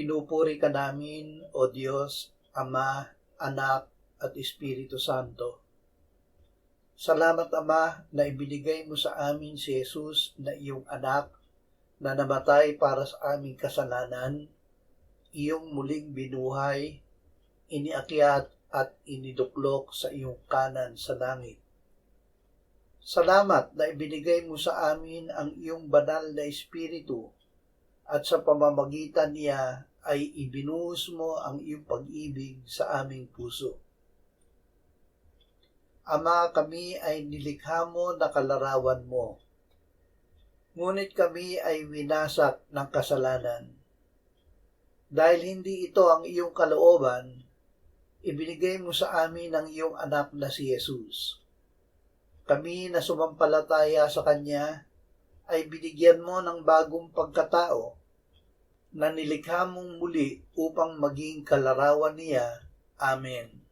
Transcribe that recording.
Pinupuri ka namin, O Diyos, Ama, Anak, at Espiritu Santo. Salamat, Ama, na ibinigay mo sa amin si Jesus na iyong anak na namatay para sa aming kasalanan, iyong muling binuhay, iniakyat at iniduklok sa iyong kanan sa langit. Salamat na ibinigay mo sa amin ang iyong banal na Espiritu at sa pamamagitan niya ay ibinuhos mo ang iyong pag-ibig sa aming puso. Ama, kami ay nilikha mo na kalarawan mo. Ngunit kami ay winasak ng kasalanan. Dahil hindi ito ang iyong kalooban, ibinigay mo sa amin ang iyong anak na si Jesus. Kami na sumampalataya sa Kanya ay binigyan mo ng bagong pagkatao na nilikha mong muli upang maging kalarawan niya. Amen.